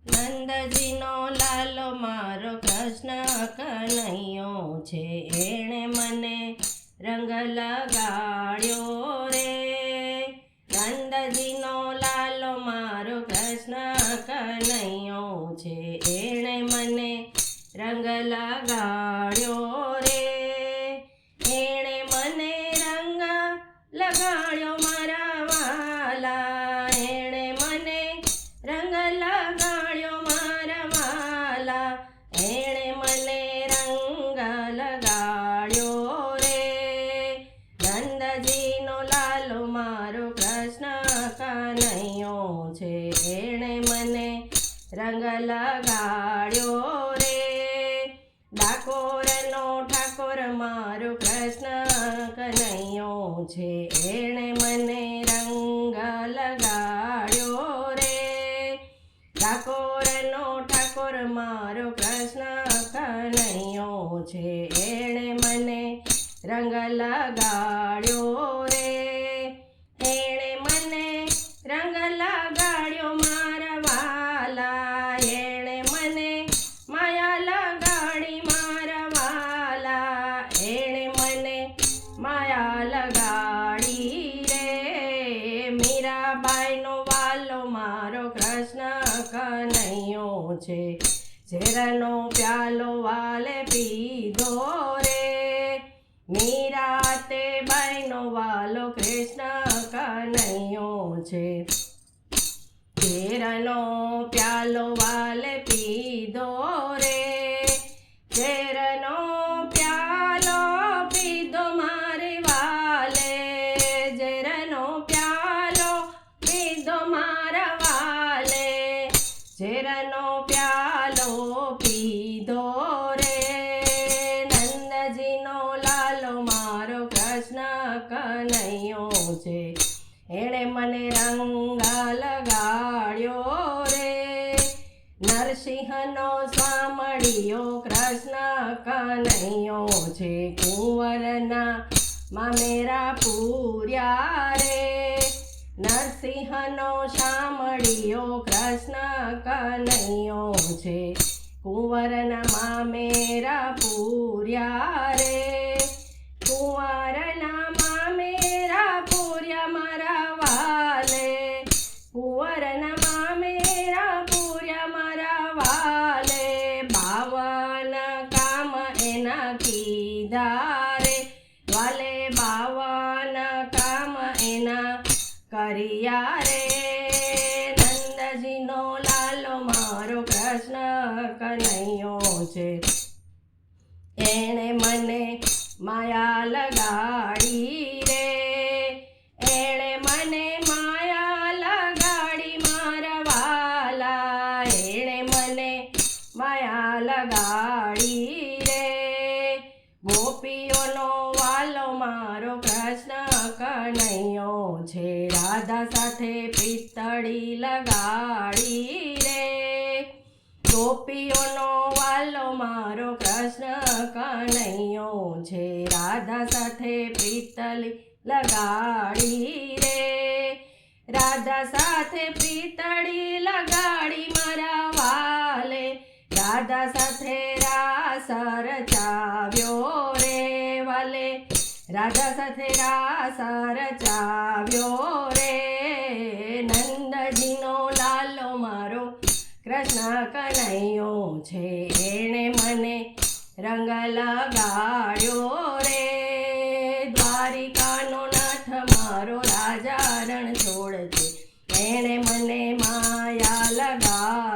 નંદજીનો લાલો મારો કૃષ્ણ કનૈયો છે, એણે મને રંગ લગાડ્યો રે. નંદજીનો લાલો મારો કૃષ્ણ કનૈયો છે, એણે મને રંગ લગાડ્યો રે. એણે મને રંગ લગાડ્યો મારા વાલા, એણે મને રંગ લગાડ્યો મારા વાલા, એણે મને રંગ લગાડ્યો રે. નંદજીનો લાલો મારો કૃષ્ણ કનૈયો છે, એણે મને રંગ લગાડ્યો રે. ડાકોરનો ઠાકોર મારો કૃષ્ણ કનૈયો છે, એણે મને રંગ લગાડ્યો રે. ડાકોરનો ઠાકોર મારો કૃષ્ણ કનૈયો છે, એણે મને રંગ લગાડ્યો રે. એણે મને રંગ લગાડ્યો મારા વાલા, એણે મને માયા લગાડી મારા વાલા, એણે મને માયા લગાડી રે. મીરાબાઈનો વાલો મારો કૃષ્ણ કનૈયો છે, ઝેરનો પ્યાલો વાલે પીધો રે. મીરાતે બાઈનો વાલો કૃષ્ણ કનૈયો છે, ઝેરનો પ્યાલો વાલે પીધો રે. ઝેરનો પ્યાલો પીધો મારે વાલે, ઝેરનો પ્યાલો પીધો મારા વાલે, ઝેરનો પ્યાલો પીધો રે. નંદજીનો લાલો મારો કૃષ્ણ કનૈયો છે, એણે મને રંગ લગાડ્યો રે. નરસિંહનો સ્વામળિયો કૃષ્ણ કનૈયો છે, કુંવરના મામેરા પૂર્યા રે. નરસિંહનો શામળિયો કૃષ્ણ કનૈયો છે, કુંવરના મામેરા પૂર્યા રે. કુંવરના મામેરા પૂર્યા મારા વાલે, કુંવરના મામેરા પૂર્યા મારા વાલે. 52 કામ એના કીધા રે વાલે, 52 કામ એના કર્યા રે. નંદજીનો લાલો મારો કૃષ્ણ કનૈયો છે, એણે મને માયા લગાડી રે. એણે મને માયા લગાડી મારા વાલા, એણે મને માયા લગાડી રે. ગોપીઓનો વાલો મારો કૃષ્ણ કનૈયો છે, રાધા સાથે પિત્તળી લગાડી રે. ગોપીઓનો વાલો મારો કૃષ્ણ કનૈયો છે, રાધા સાથે પિત્તળી લગાડી રે. રાધા સાથે પિત્તળી લગાડી મારા વાલે, રાધા સાથે રાસ રચાવ્યો રે વાલે, રાધા સાથે રાસ રચાવ્યો રે. નંદજીનો લાલો મારો કૃષ્ણ કનૈયો છે, એણે મને રંગ લગાડ્યો રે. દ્વારિકાનો નાથ મારો રાજા રણ છોડ છે, એણે મને માયા લગાડી